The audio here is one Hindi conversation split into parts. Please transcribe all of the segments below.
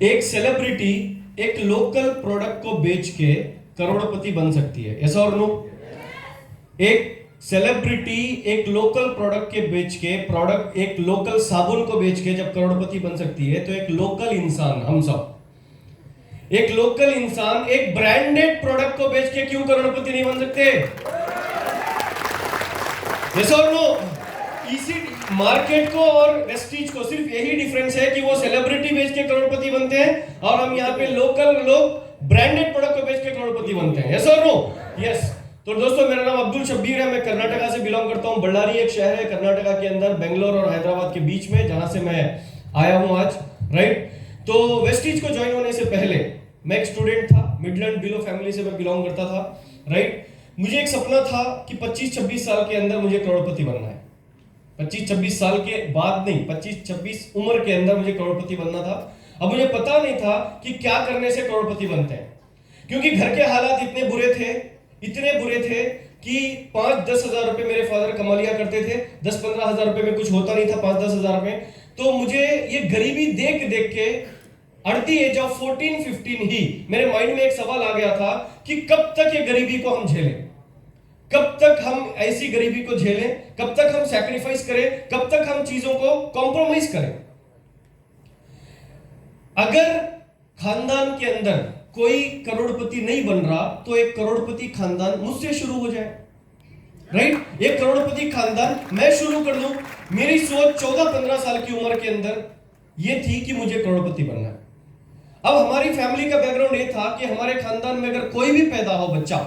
एक सेलिब्रिटी एक लोकल प्रोडक्ट को बेच के करोड़पति बन सकती है, यस और नो? एक सेलिब्रिटी एक लोकल प्रोडक्ट के बेच के प्रोडक्ट एक लोकल साबुन को बेच के जब करोड़पति बन सकती है, तो एक लोकल इंसान, हम सब एक लोकल इंसान एक ब्रांडेड प्रोडक्ट को बेच के क्यों करोड़पति नहीं बन सकते? यस और नो? इसी मार्केट को और वेस्टीज को सिर्फ यही डिफरेंस है कि वो सेलिब्रिटी बेच के करोड़पति बनते हैं और हम यहाँ पे लोकल लोग ब्रांडेड प्रोडक्ट को बेच के करोड़पति बनते हैं, यस और नो? यस। तो दोस्तों, मेरा नाम अब्दुल शब्बीर है, मैं कर्नाटका से बिलोंग करता हूँ। बल्लारी एक शहर है कर्नाटका के अंदर, बेंगलोर और हैदराबाद के बीच में, जहां से मैं आया हूँ आज, राइट? तो वेस्टीज को ज्वाइन होने से पहले मैं एक स्टूडेंट था, मिडलैंड बिलो फैमिली से मैं बिलोंग करता था, राइट? मुझे एक सपना था कि 25-26 साल के अंदर मुझे करोड़पति बनना है। 25-26 साल के बाद नहीं, 25-26 उम्र के अंदर मुझे करोड़पति बनना था। अब मुझे पता नहीं था कि क्या करने से करोड़पति बनते हैं, क्योंकि घर के हालात इतने बुरे थे कि 5-10 हजार रुपए मेरे फादर कमा लिया करते थे। 10-15 हजार रुपए में कुछ होता नहीं था, 5-10 हजार में। तो मुझे ये गरीबी देख देख के एट द एज ऑफ 14-15 ही मेरे माइंड में एक सवाल आ गया था कि कब तक ये गरीबी को हम झेलें, कब तक हम ऐसी गरीबी को झेलें, कब तक हम सैक्रिफाइस करें, कब तक हम चीजों को कॉम्प्रोमाइज करें। अगर खानदान के अंदर कोई करोड़पति नहीं बन रहा तो एक करोड़पति खानदान मुझसे शुरू हो जाए, राइट? एक करोड़पति खानदान मैं शुरू कर दूं। मेरी सोच 14-15 साल की उम्र के अंदर यह थी कि मुझे करोड़पति बनना है। अब हमारी फैमिली का बैकग्राउंड यह था कि हमारे खानदान में अगर कोई भी पैदा हो बच्चा,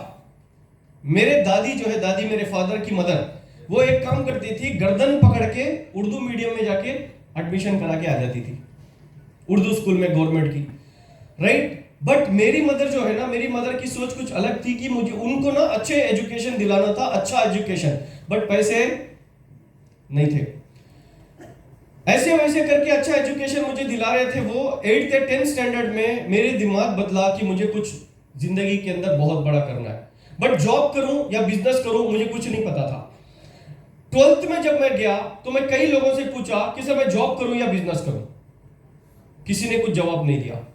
मेरे दादी जो है, दादी मेरे फादर की मदर, वो एक काम करती थी, गर्दन पकड़ के उर्दू मीडियम में जाके एडमिशन करा के आ जाती थी, उर्दू स्कूल में गवर्नमेंट की, राइट? बट मेरी मदर जो है ना, मेरी मदर की सोच कुछ अलग थी कि मुझे उनको ना अच्छे एजुकेशन दिलाना था, अच्छा एजुकेशन, बट पैसे नहीं थे। ऐसे वैसे करके अच्छा एजुकेशन मुझे दिला रहे थे वो। 8th या 10th स्टैंडर्ड में मेरे दिमाग बदला कि मुझे कुछ जिंदगी के अंदर बहुत बड़ा करना है, बट जॉब करूं या बिजनेस करूं मुझे कुछ नहीं पता था। 12th में जब मैं गया तो मैं कई लोगों से पूछा कि सर मैं जॉब करूं या बिजनेस करूं, किसी ने कुछ जवाब नहीं दिया।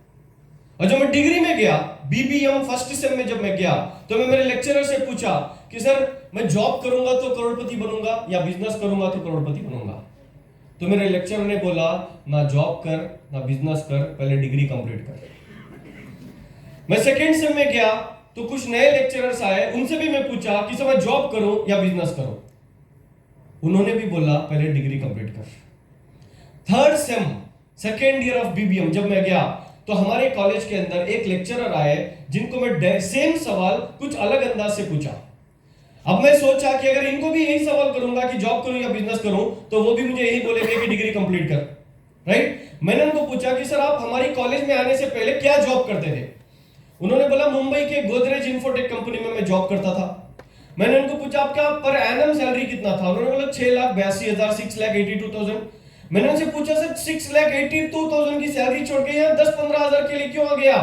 और जब मैं डिग्री में गया, बीबीएम फर्स्ट सेम में जब मैं गया, तो मैं मेरे लेक्चरर से पूछा कि सर मैं जॉब करूंगा तो करोड़पति बनूंगा या बिजनेस करूंगा तो करोड़पति बनूंगा। तो मेरे लेक्चरर ने बोला, ना जॉब कर ना बिजनेस कर, पहले डिग्री कंप्लीट कर। मैं सेकेंड सेम में गया तो कुछ नए लेक्चरर्स आए, उनसे भी मैं पूछा कि सर मैं जॉब करूं या बिजनेस करूं। उन्होंने भी बोला पहले डिग्री कंप्लीट कर। Third same second year of BBM जब मैं गया तो हमारे कॉलेज के अंदर एक लेक्चरर आए जिनको मैं सेम सवाल कुछ अलग अंदाज से पूछा। अब मैं सोचा कि अगर इनको भी यही सवाल करूंगा कि जॉब करूं या बिजनेस करूं, तो वो भी मुझे यही बोलेंगे कि डिग्री कंप्लीट कर, राइट? मैंने उनको पूछा कि सर आप हमारी कॉलेज में आने से पहले क्या जॉब करते थे? उन्होंने बोला मुंबई के गोदरेज इंफोटेक कंपनी में मैं जॉब करता था। मैंने उनको पूछा आपका पर एनम सैलरी कितना था? उन्होंने बोला 6,82,000, 6,82,000। मैंने उनसे पूछा सर 6,82,000 की सैलरी छोड़ के यहाँ 10-15 हजार के लिए क्यों आ गया?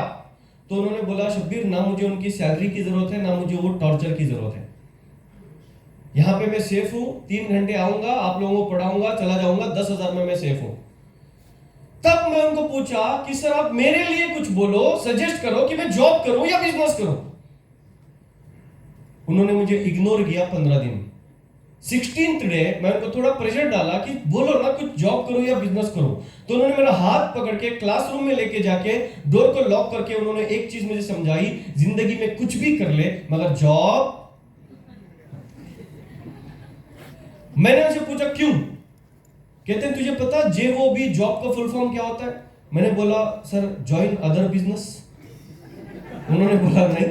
तो उन्होंने बोला शब्बीर, ना मुझे उनकी सैलरी की जरूरत है, ना मुझे वो टॉर्चर की जरूरत है। यहाँ पे मैं सेफ हूं, 3 घंटे आऊंगा, आप लोगों को पढ़ाऊंगा, चला जाऊंगा, 10,000 में मैं सेफ हूं। तब मैं उनको पूछा कि सर आप मेरे लिए कुछ बोलो, सजेस्ट करो कि मैं जॉब करूं या बिजनेस करूं। उन्होंने मुझे इग्नोर किया 15 दिन। 16th डे मैं उनको थोड़ा प्रेशर डाला कि बोलो ना कुछ, जॉब करूं या बिजनेस करूं। तो उन्होंने मेरा हाथ पकड़ के क्लासरूम में लेके जाके डोर को लॉक करके उन्होंने एक चीज मुझे समझाई, जिंदगी में कुछ भी कर ले मगर जॉब। मैंने उनसे पूछा क्यों? कहते हैं तुझे पता JOB जॉब का फुल फॉर्म क्या होता है? मैंने बोला सर जॉइन अदर बिजनेस। उन्होंने बोला नहीं।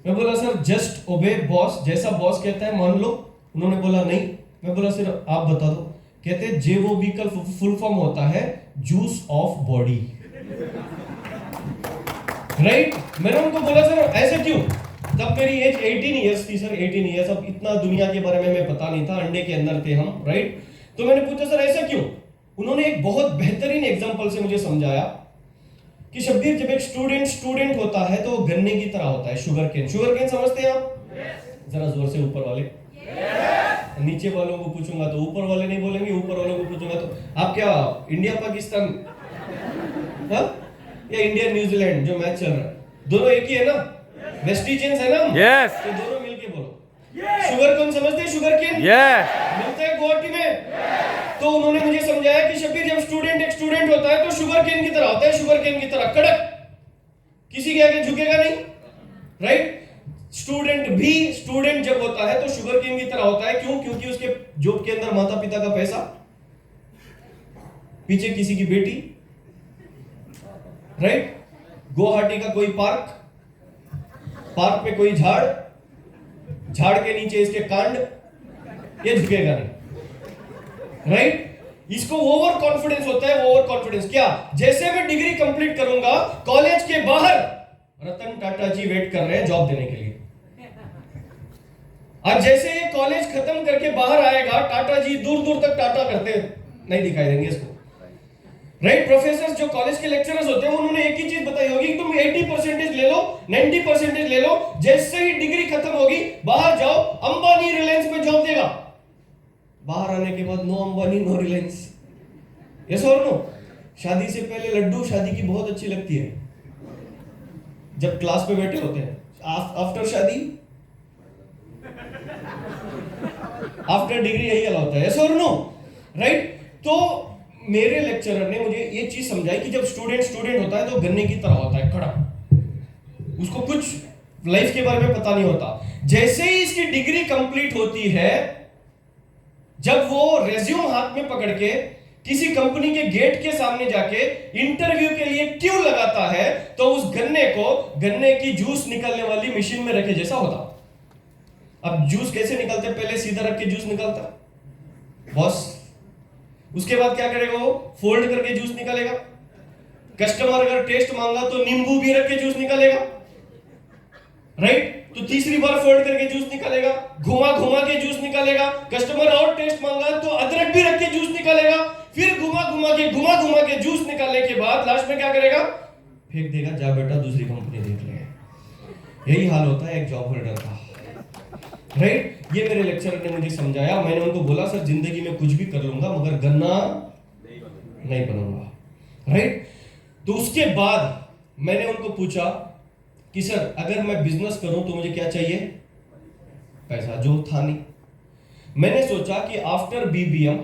मैं बोला सर जस्ट ओबे बॉस, जैसा बॉस कहता है मान लो। उन्होंने बोला नहीं। मैं बोला सर आप बता दो। कहते हैं JOB का फुल फॉर्म होता है जूस ऑफ बॉडी, राइट? मैंने उनको बोला सर ऐसे क्यों? तब मेरी एज 18 ईयर्स थी सर, 18 ईयर्स। अब इतना दुनिया के बारे में मैं पता नहीं था, अंडे के अंदर थे हम, राइट? तो मैंने पूछा सर ऐसा क्यों? उन्होंने एक बहुत बेहतरीन एग्जांपल से मुझे समझाया कि शब्बीर, जब एक स्टूडेंट होता है तो वो गन्ने की तरह होता है, शुगर केन समझते हैं आप? जरा जोर से ऊपर वाले। नीचे वालों को पूछूंगा तो ऊपर वाले नहीं बोलेंगे, ऊपर वालों को पूछूंगा तो आप क्या इंडिया पाकिस्तान? हाँ? या इंडिया न्यूजीलैंड जो मैच चल रहा है, दोनों एक ही है ना, वेस्टिजियंस है ना, Yes. तो दोनों मिलके बोलो शुगर कौन समझते हैं, शुगर केन Yes. मिलता है गुवाहाटी में। तो उन्होंने मुझे समझाया कि शबीर जब स्टूडेंट एक स्टूडेंट होता है तो शुगर केन की तरह होता है, शुगर केन की तरह कड़क, किसी के आगे झुकेगा नहीं, राइट। स्टूडेंट भी स्टूडेंट जब होता है तो शुगर केन की तरह होता है, क्यों? क्योंकि उसके जॉब के अंदर माता पिता का पैसा, पीछे किसी की बेटी, राइट। गुवाहाटी का कोई पार्क, पार्क पे कोई झाड़, झाड़ के नीचे इसके कांड, ये झुकेगा नहीं, राइट। इसको ओवर कॉन्फिडेंस होता है, ओवर कॉन्फिडेंस। क्या? जैसे मैं डिग्री कंप्लीट करूंगा, कॉलेज के बाहर रतन टाटा जी वेट कर रहे हैं जॉब देने के लिए। आज जैसे ये कॉलेज खत्म करके बाहर आएगा, टाटा जी दूर दूर तक टाटा करते नहीं दिखाई देंगे इसको, राइट। प्रोफेसर जो कॉलेज के लेक्चरर्स होते हैं उन्होंने एक ही चीज बताई होगी, तुम 80% ले लो, 90% ले लो, जैसे ही डिग्री खत्म होगी बाहर जाओ, अंबानी रिलायंस में जॉब देगा। बाहर आने के बाद no Ambani no Reliance, yes और नो। शादी से पहले लड्डू शादी की बहुत अच्छी लगती है, जब क्लास में बैठे होते हैं। आफ्टर शादी, आफ्टर डिग्री यही हाल होता है, यस और नो, राइट। तो मेरे लेक्चरर ने मुझे ये चीज समझाई कि जब स्टूडेंट होता है तो गन्ने की तरह होता है, खड़ा, उसको कुछ लाइफ के बारे में पता नहीं होता। जैसे ही इसकी डिग्री कंप्लीट होती है, जब वो रेज्यूम हाथ में पकड़ के किसी कंपनी के गेट के सामने जाके इंटरव्यू के लिए क्यों लगाता है, तो उस गन्ने को गन्ने की जूस निकलने वाली मशीन में रखे जैसा होता। अब जूस कैसे निकलते? पहले सीधा रख के जूस निकलता बॉस, उसके बाद क्या करेगा? वो फोल्ड करके जूस निकालेगा। कस्टमर अगर टेस्ट मांगा तो नींबू भी रख के जूस निकालेगा, राइट। तो तीसरी बार फोल्ड करके जूस निकालेगा, घुमा घुमा के जूस निकालेगा। कस्टमर और टेस्ट मांगा तो अदरक भी रख के जूस निकालेगा, फिर घुमा घुमा के जूस निकालने के बाद लास्ट में क्या करेगा? फेंक देगा, जा बेटा दूसरी कंपनी देख ले। यही हाल होता है एक जॉब होल्डर का, राइट। ये मेरे लेक्चरर ने मुझे समझाया। मैंने उनको बोला सर जिंदगी में कुछ भी कर लूंगा मगर गन्ना नहीं बनूंगा, राइट। तो उसके बाद मैंने उनको पूछा कि सर अगर मैं बिजनेस करूं तो मुझे क्या चाहिए? पैसा, जो था नहीं। मैंने सोचा कि आफ्टर बीबीएम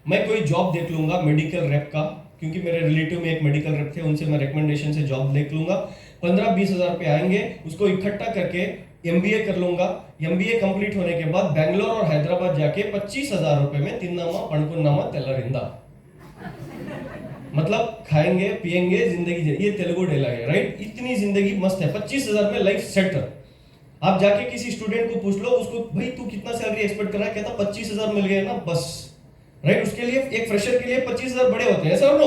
मैं कोई जॉब देख लूंगा मेडिकल रेप का, क्योंकि मेरे रिलेटिव में एक मेडिकल रेप थे, उनसे मैं रिकमेंडेशन से जॉब देख लूंगा। 15-20 हजार रुपए आएंगे, उसको इकट्ठा करके एमबीए कर लूंगा। एमबीए कंप्लीट होने के बाद बैंगलोर और हैदराबाद जाके 25,000 रुपए में तिन्नामा पणकुन्नामा तेलरिंदा, मतलब खाएंगे पिएंगे जिंदगी, ये तेलुगु डायलॉग है, राइट। इतनी जिंदगी मस्त है, 25,000 में लाइफ सेट। आप जाके किसी स्टूडेंट को पूछ लो, उसको भाई तू कितना सैलरी एक्सपेक्ट कर रहा है, कहता 25,000 मिल गए ना बस, राइट। उसके लिए एक फ्रेशर के लिए 25,000 बड़े होते हैं, सर नो।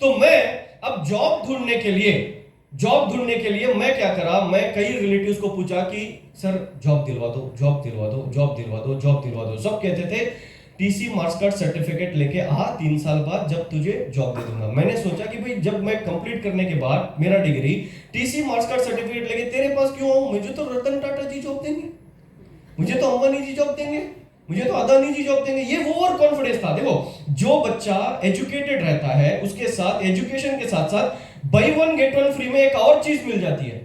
तो मैं अब जॉब ढूंढने के लिए मैं क्या करा, मैं कई रिलेटिव्स को पूछा कि सर जॉब दिलवा दो, जॉब दिलवा दो, जॉब दिलवा दो, जॉब दिलवा दो। सब कहते थे टीसी मार्क्स कार्ड सर्टिफिकेट लेके आ, 3 साल बाद जब तुझे जॉब दे दूंगा। मैंने सोचा कि भाई जब मैं कंप्लीट करने के बाद मेरा degree TC marks card certificate लेके तेरे पास क्यों आऊं? मुझे तो रतन टाटा जी जॉब देंगे, मुझे तो अंबानी जी जॉब देंगे, मुझे तो अदानी जी जॉब देंगे। ये ओवर कॉन्फिडेंस था। देखो, जो बच्चा एजुकेटेड रहता है उसके साथ एजुकेशन के साथ साथ बाय 1 गेट 1 फ्री में एक और चीज मिल जाती है,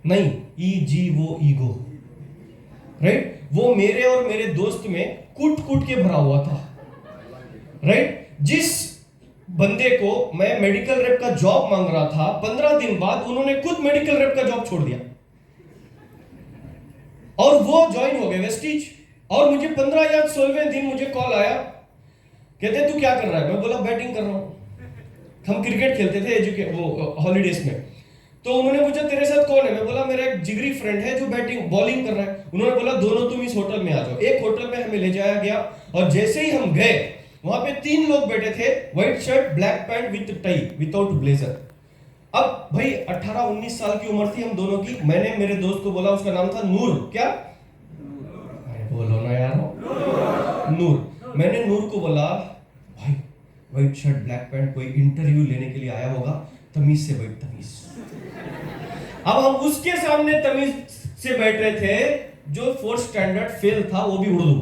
नहीं वो ईगो, राइट। वो मेरे और मेरे दोस्त में कूट के भरा हुआ था, राइट। जिस बंदे को मैं मेडिकल रेप का जॉब मांग रहा था, 15 दिन बाद उन्होंने खुद मेडिकल रेप का जॉब छोड़ दिया और वो ज्वाइन हो गए वेस्टीज। और मुझे 15 या 16वें दिन मुझे कॉल आया, कहते तू क्या कर रहा है? मैं बोला बैटिंग कर रहा हूं। हम क्रिकेट खेलते थे वो हॉलीडेज में। तो उन्होंने पूछा तेरे साथ कौन है? मैं बोला मेरा एक जिगरी फ्रेंड है जो बॉलिंग कर रहा है। उन्होंने बोला दोनों तुम इस होटल में आ जाओ। एक होटल में हमें ले जाया गया और जैसे ही हम गए वहां पे 3 लोग बैठे थे, white shirt black pant with tie without blazer. अब भाई 18-19 साल की उम्र थी हम दोनों की। मैंने मेरे दोस्त को बोला, उसका नाम था नूर। क्या? अरे बोलो ना यार, नूर। मैंने नूर को बोला भाई व्हाइट शर्ट ब्लैक पैंट कोई इंटरव्यू लेने के लिए आया होगा, तमीज से बैठ, तमीज। अब हम उसके सामने तमीज से बैठ रहे थे जो 4th स्टैंडर्ड फेल था, वो भी उर्दू,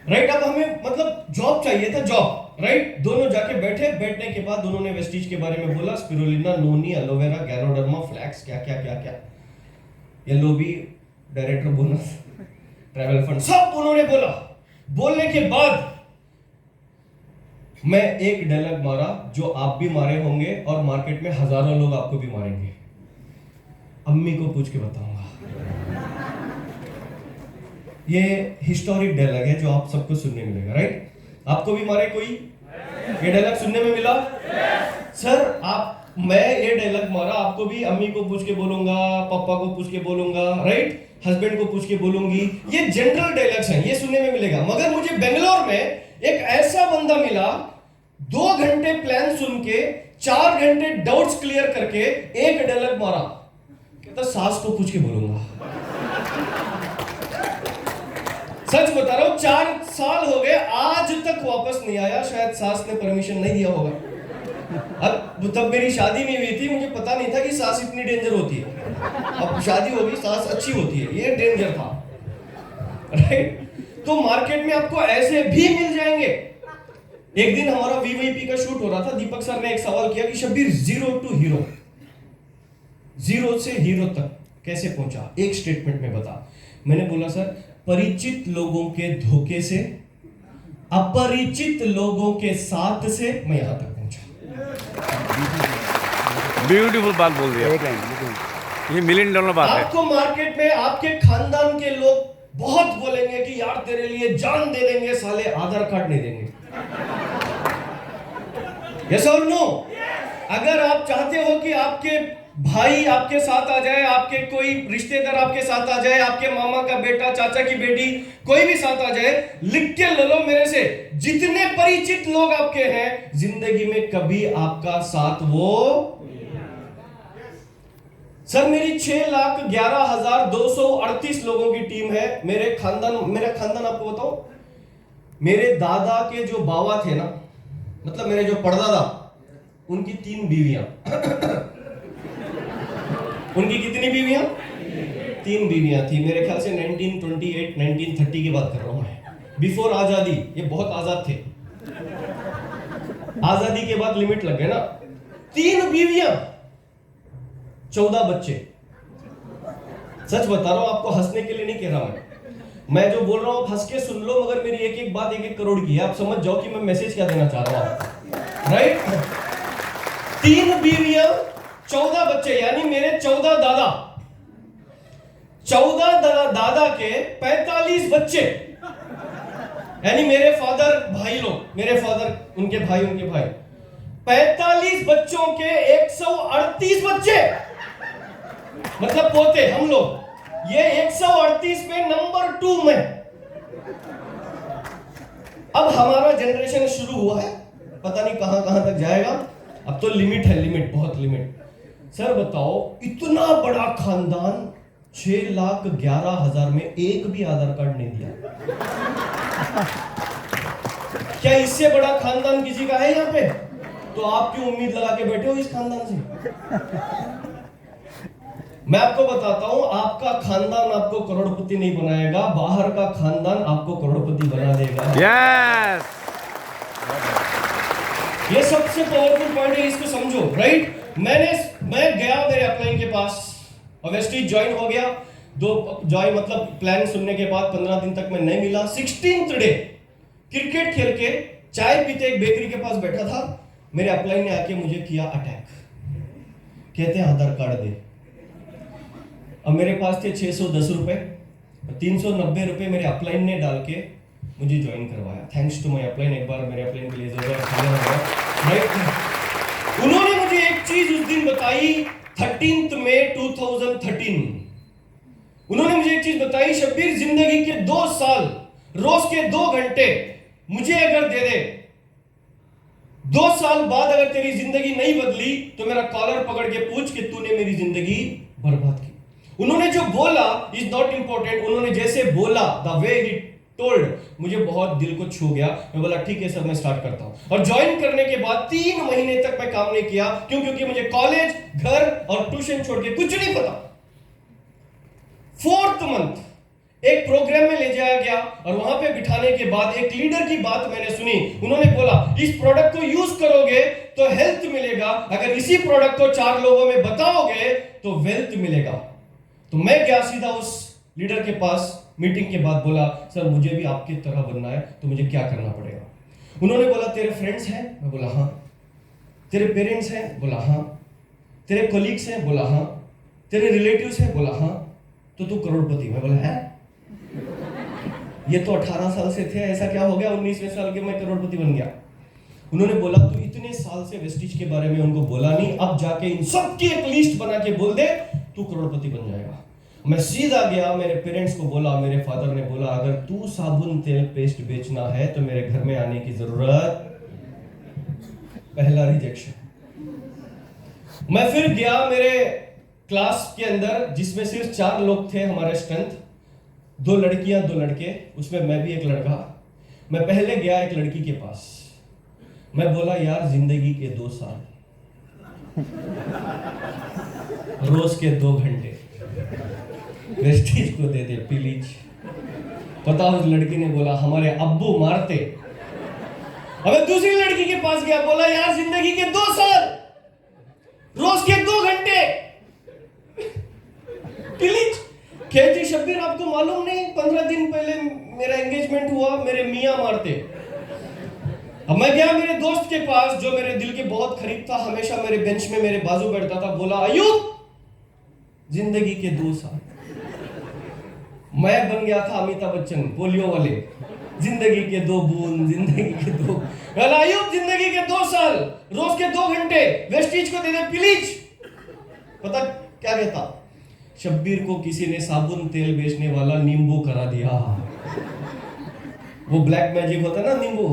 राइट। अब हमें मतलब जॉब चाहिए था, जॉब। राइट। दोनों जाके बैठे, बैठने के बाद दोनों ने वेस्टीज के बारे में बोला, spirulina, noni, aloe vera, ganoderma, flax, क्या क्या क्या क्या, yellow bee, director bonus, travel fund, सब उन्होंने बोला। बोलने के बाद मैं एक डायलॉग मारा जो आप भी मारे होंगे और मार्केट में हजारों लोग आपको भी मारेंगे। अम्मी को पूछ के बताऊंगा। ये हिस्टोरिक डायलॉग है जो आप सबको सुनने मिलेगा, राइट? आपको भी मारे कोई? ये डायलॉग सुनने में मिला? सर मैं ये डायलॉग मारा, आपको भी अम्मी को पूछ के बोलूंगा, पापा को पूछ के बोलूंगा, राइट? हस्बैंड को पूछ के बोलूंगी। ये जनरल डायलॉग्स हैं, ये सुनने में मिलेगा। मगर मुझे बेंगलोर में एक ऐसा बंदा मिला, 2 घंटे प्लान सुन के 4 घंटे डाउट्स क्लियर करके एक डायलॉग मारा, कहता सास को पूछ के बोलूंगा। सच बता रहा हूं, 4 साल हो गए, आज तक वापस नहीं आया। शायद सास ने परमिशन नहीं दिया होगा। अब तब मेरी शादी नहीं हुई थी, मुझे पता नहीं था कि सास इतनी डेंजर होती है। अब शादी हो गई, सास अच्छी होती है, ये डेंजर था, राइट? तो मार्केट में आपको ऐसे भी मिल जाएंगे। एक दिन हमारा वीवीपी का शूट हो रहा था, दीपक सर ने एक सवाल किया कि शब्बीर, 0 to हीरो, 0 से हीरो तक कैसे पहुंचा, एक स्टेटमेंट में बता। मैंने बोला सर, परिचित लोगों के धोखे से, अपरिचित लोगों के साथ से मैं यहां तक पहुंचा। ब्यूटीफुल बात बोल दिया, ये $1 मिलियन बात है। आपको मार्केट में आपके खानदान के लोग बहुत बोलेंगे कि यार तेरे लिए जान दे देंगे, साले आधार कार्ड नहीं देंगे। यस और नो? अगर आप चाहते हो कि आपके भाई आपके साथ आ जाए, आपके कोई रिश्तेदार आपके साथ आ जाए, आपके मामा का बेटा, चाचा की बेटी, कोई भी साथ आ जाए, लिख के ले लो मेरे से, जितने परिचित लोग आपके हैं, जिंदगी में कभी आपका साथ वो। सर मेरी 6,11,238 लोगों की टीम है। मेरा खानदान आपको बताओ, मेरे दादा के जो बाबा थे ना, मतलब मेरे जो परदादा, उनकी 3 बीवियां। उनकी कितनी बीवियां? 3 बीवियां थी। मेरे ख्याल से 1928 1930 की बात कर रहा हूं मैं, बिफोर आजादी। ये बहुत आजाद थे, आजादी के बाद लिमिट लग गए ना। 3 बीवियां, 14 बच्चे। सच बता रहा हूं आपको, हंसने के लिए नहीं कह रहा मैं जो बोल रहा हूं हंस के सुन लो, मगर मेरी एक एक बात 1-1 करोड़ की है। आप समझ जाओ कि मैं मैसेज क्या देना चाह रहा हूं, राइट? 3 बीवियां, 14 बच्चे, यानी मेरे 14 दादा, 14 दादा के 45 बच्चे, यानी मेरे फादर भाई लोग, मेरे फादर, उनके भाई, 45 बच्चों के 138 बच्चे, मतलब पोते हम लोग। ये 138 पे नंबर 2 में। अब हमारा जनरेशन शुरू हुआ है, पता नहीं कहां कहां तक जाएगा। अब तो लिमिट है, लिमिट, बहुत लिमिट। सर बताओ, इतना बड़ा खानदान, 6,11,000 में एक भी आधार कार्ड नहीं दिया। क्या इससे बड़ा खानदान किसी का है यहाँ पे? तो आप क्यों उम्मीद लगा के बैठे हो इस खानदान से? मैं आपको बताता हूं, आपका खानदान आपको करोड़पति नहीं बनाएगा, बाहर का खानदान आपको करोड़पति बना देगा। यस, ये सबसे पावरफुल पॉइंट है, इसको समझो, राइट? मैं गया मेरे अपलाइन के पास और वेस्टीज ज्वाइन हो गया। ज्वाइन मतलब प्लान सुनने के बाद 15 दिन तक मैं नहीं मिला। 16th डे क्रिकेट खेल के चाय पीते एक बेकरी के पास बैठा था, मेरे अपलाइन ने आके मुझे किया अटैक। कहते हैं आधार कार्ड दे। अब मेरे पास थे 610 रुपए, 390 रुपए मेरे अपलाइन ने डाल के मुझे ज्वाइन करवाया। Thanks to my upline. एक बार मेरे अपलाइन के लिए उन्होंने मुझे एक चीज उस दिन बताई, 13 मई 2013। उन्होंने मुझे एक चीज बताई, शब्बीर, जिंदगी के 2 साल, रोज के 2 घंटे मुझे अगर दे दे, 2 साल बाद अगर तेरी जिंदगी नहीं बदली तो मेरा कॉलर पकड़ के पूछ कि तूने मेरी जिंदगी बर्बाद की। उन्होंने जो बोला इज नॉट इंपॉर्टेंट, उन्होंने जैसे बोला, द वे ही टोल्ड, मुझे बहुत दिल को छू गया। मैं बोला ठीक है सर, मैं स्टार्ट करता हूं। और ज्वाइन करने के बाद 3 महीने तक मैं काम नहीं किया। क्यों? क्योंकि मुझे कॉलेज, घर और ट्यूशन छोड़ के कुछ नहीं पता। 4th मंथ एक प्रोग्राम में ले जाया गया और वहां पे बिठाने के बाद एक लीडर की बात मैंने सुनी। उन्होंने बोला इस प्रोडक्ट को यूज करोगे तो हेल्थ मिलेगा, अगर इसी प्रोडक्ट को 4 लोगों में बताओगे तो वेल्थ मिलेगा। तो मैं गया सीधा उस लीडर के पास, मीटिंग के बाद बोला सर मुझे भी आपकी तरह बनना है तो मुझे क्या करना पड़ेगा। उन्होंने बोला तेरे फ्रेंड्स हैं? मैं बोला हाँ। तेरे पेरेंट्स हैं? बोला हाँ। तेरे कोलीग्स हैं? बोला हाँ। तेरे रिलेटिव्स हैं? बोला हाँ। तो तू करोड़पति। मैं बोला है ये तो 18 साल से थे, ऐसा क्या हो गया 19वें साल के मैं करोड़पति बन गया। उन्होंने बोला तू इतने साल से वेस्टिज के बारे में उनको बोला नहीं, अब जाके इन सब की एक लिस्ट बना के बोल दे, तू करोड़पति बन जाएगा। मैं सीधा गया, मेरे पेरेंट्स को बोला, मेरे फादर ने बोला अगर तू साबुन तेल पेस्ट बेचना है तो मेरे घर में आने की जरूरत। पहला रिजेक्शन। मैं फिर गया मेरे क्लास के अंदर जिसमें सिर्फ 4 लोग थे हमारे स्ट्रेंथ, 2 लड़कियां 2 लड़के, उसमें मैं भी एक लड़का। मैं पहले गया एक लड़की के पास, मैं बोला यार जिंदगी के 2 साल, रोज के 2 घंटे वेस्टीज को दे दे प्लीज। पता उस लड़की ने बोला हमारे अब्बू मारते। अब दूसरी लड़की के पास गया, बोला यार जिंदगी के 2 साल, रोज के 2 घंटे प्लीज। कहती शब्बीर आपको मालूम नहीं 15 दिन पहले मेरा एंगेजमेंट हुआ, मेरे मियां मारते। अब मैं गया मेरे दोस्त के पास जो मेरे दिल के बहुत करीब था, हमेशा मेरे बेंच में मेरे बाजू बैठता था, बोला अयूब जिंदगी के 2 साल। मैं बन गया था अमिताभ बच्चन पोलियो वाले, जिंदगी के 2 बूंद, जिंदगी के 2। अयूब जिंदगी के 2 साल, रोज के 2 घंटे वेस्टीज को दे दे प्लीज। पता क्या कहता, शब्बीर को किसी ने साबुन तेल बेचने वाला नींबू करा दिया। वो ब्लैक मैजिक होता है ना नींबू,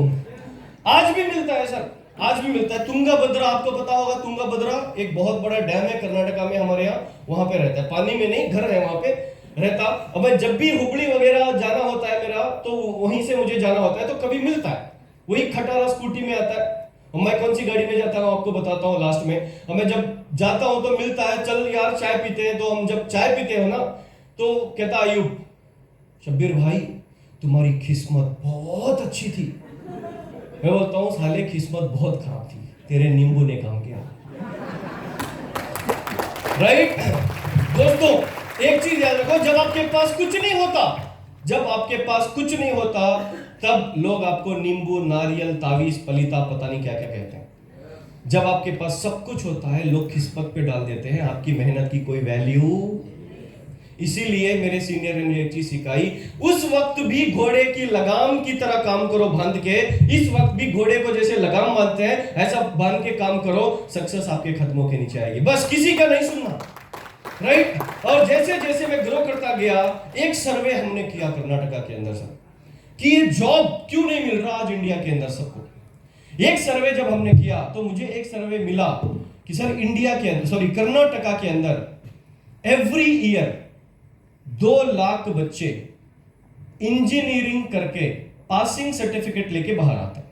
आज भी मिलता है सर, आज भी मिलता है। तुंगाभद्रा आपको पता होगा, तुंगाभद्रा एक बहुत बड़ा डैम है कर्नाटका में, हमारे यहाँ वहां पे रहता है, पानी में नहीं, घर है वहां पे रहता। अब मैं जब भी हुबली वगैरह जाना होता है मेरा, तो वहीं से मुझे जाना होता है तो कभी मिलता है, वही खटारा स्कूटी में आता है। और मैं कौन सी गाड़ी में जाता हूँ आपको बताता हूँ लास्ट में। और मैं जब जाता हूँ तो मिलता है, चल यार चाय पीते हैं। तो हम जब चाय पीते हो ना तो कहता अयूब शब्बीर भाई तुम्हारी किस्मत बहुत अच्छी थी। मैं बोलता हूँ साले किस्मत बहुत खराब थी, तेरे नींबू ने काम किया। राइट दोस्तों, एक चीज याद रखो, जब आपके पास कुछ नहीं होता, जब आपके पास कुछ नहीं होता तब लोग आपको नींबू, नारियल, तावीज, पलीता, पता नहीं क्या क्या कहते हैं। जब आपके पास सब कुछ होता है लोग किस्मत पे डाल देते हैं, आपकी मेहनत की कोई वैल्यू। इसीलिए मेरे सीनियर ने मुझे एक चीज सिखाई, उस वक्त भी घोड़े की लगाम की तरह काम करो बांध के, इस वक्त भी घोड़े को जैसे लगाम बांधते हैं ऐसा बांध के काम करो, सक्सेस आपके कदमों के नीचे आएगी। बस किसी का नहीं सुनना, राइट। और जैसे जैसे मैं ग्रो करता गया, एक सर्वे हमने किया कर्नाटका के अंदर सर कि ये जॉब क्यों नहीं मिल रहा आज इंडिया के अंदर सबको। एक सर्वे जब हमने किया तो मुझे एक सर्वे मिला कि सर इंडिया के अंदर, सॉरी कर्नाटका के अंदर एवरी ईयर 2 लाख बच्चे इंजीनियरिंग करके पासिंग सर्टिफिकेट लेके बाहर आते हैं।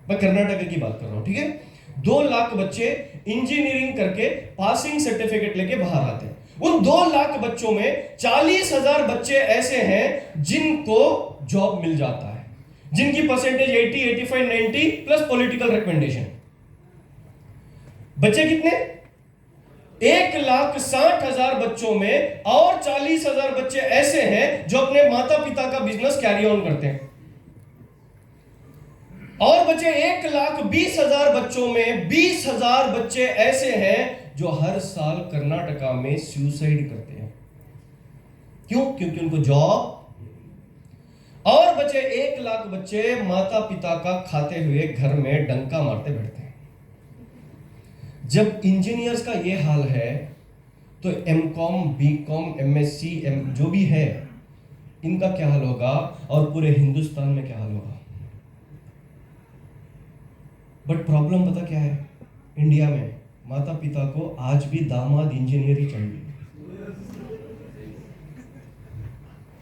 मैं कर्नाटक की बात कर रहा हूं, ठीक है। 2 लाख बच्चे इंजीनियरिंग करके पासिंग सर्टिफिकेट लेके बाहर आते हैं। उन 2 लाख बच्चों में 40,000 बच्चे ऐसे हैं जिनको जॉब मिल जाता है, जिनकी परसेंटेज 80, 85, 90 प्लस पॉलिटिकल रिकमेंडेशन। बच्चे कितने? 1,60,000 बच्चों में और 40,000 बच्चे ऐसे हैं जो अपने माता पिता का बिजनेस कैरी ऑन करते हैं। और बच्चे 1,20,000 बच्चों में 20,000 बच्चे ऐसे हैं जो हर साल कर्नाटका में सुसाइड करते हैं। क्यों? क्योंकि उनको जॉब। और बचे 1 लाख बच्चे माता पिता का खाते हुए घर में डंका मारते बैठते हैं। जब इंजीनियर्स का ये हाल है तो एमकॉम, बीकॉम, एमएससी, जो भी है इनका क्या हाल होगा, और पूरे हिंदुस्तान में क्या हाल होगा। बट प्रॉब्लम पता क्या है, इंडिया में माता पिता को आज भी दामाद इंजीनियर ही चाहिए।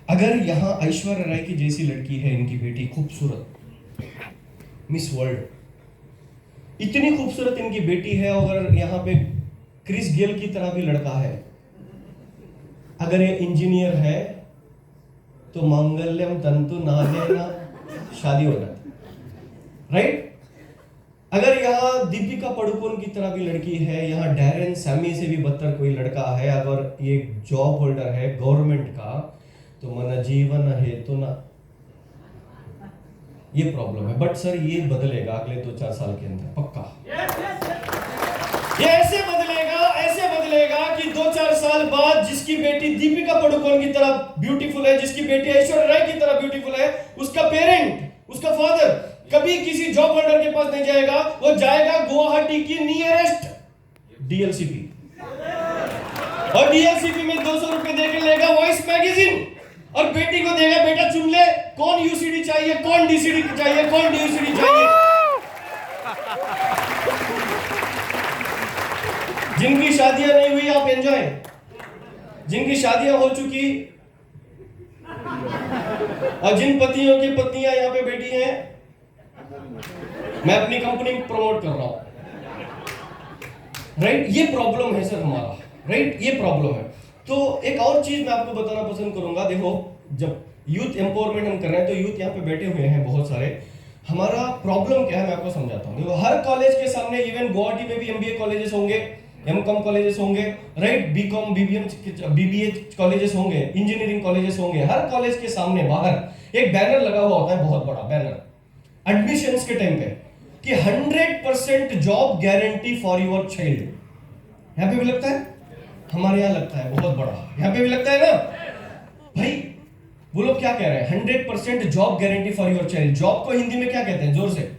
अगर यहां ऐश्वर्या राय की जैसी लड़की है, इनकी बेटी खूबसूरत, मिस वर्ल्ड, इतनी खूबसूरत इनकी बेटी है, और यहां पे क्रिस गेल की तरह भी लड़का है, अगर ये इंजीनियर है तो मांगल्यम तंतु नानेन शादी हो जाती, राइट? अगर यहाँ दीपिका पादुकोण की तरह भी लड़की है, यहाँ डैरेन सैमी से भी बदतर कोई लड़का है, अगर ये जॉब होल्डर है गवर्नमेंट का, तो मन जीवन हेतु ना, ये प्रॉब्लम है। बट सर ये बदलेगा अगले 2-4 साल के अंदर, पक्का। ये ऐसे बदलेगा कि 2-4 साल बाद जिसकी बेटी दीपिका पादुकोण की तरह ब्यूटीफुल है, जिसकी बेटी ऐश्वर्या राय की तरह ब्यूटीफुल है, उसका पेरेंट, उसका फादर कभी किसी जॉब होल्डर के पास नहीं जाएगा, वो जाएगा गुवाहाटी की नियरेस्ट डीएलसीपी, और डीएलसीपी में 200 रुपए देकर लेगा वॉइस मैगजीन, और बेटी को देगा, बेटा चुन ले कौन यूसीडी चाहिए, कौन डीसीडी चाहिए, कौन डीसीडी चाहिए। जिनकी शादियां नहीं हुई आप एंजॉय, जिनकी शादियां हो चुकी और जिन पतियों की पत्नियां यहां पे बैठी हैं, मैं अपनी कंपनी प्रमोट कर रहा हूं, राइट? ये प्रॉब्लम है सर हमारा, राइट? ये प्रॉब्लम है। तो एक और चीज मैं आपको बताना पसंद करूंगा। देखो, जब यूथ एम्पावरमेंट हम कर रहे हैं तो यूथ यहाँ पे बैठे हुए हैं बहुत सारे। हमारा प्रॉब्लम क्या है मैं आपको समझाता हूँ। देखो, हर कॉलेज के सामने, इवन गुवाहाटी में भी एमबीए कॉलेजेस होंगे, एमकॉम कॉलेजेस होंगे, राइट? बीकॉम, बीबीए कॉलेजेस होंगे, इंजीनियरिंग कॉलेजेस होंगे। हर कॉलेज के सामने बाहर एक बैनर लगा हुआ होता है, बहुत बड़ा बैनर, एडमिशंस के टाइम पे, कि 100% job guarantee for your child. यहाँ पे भी लगता है, हमारे यहाँ लगता है बहुत बड़ा, यहाँ पे भी लगता है ना भाई। वो लोग क्या कह रहे हैं? 100% job guarantee for your child. Job को हिंदी में क्या कहते हैं? जोर से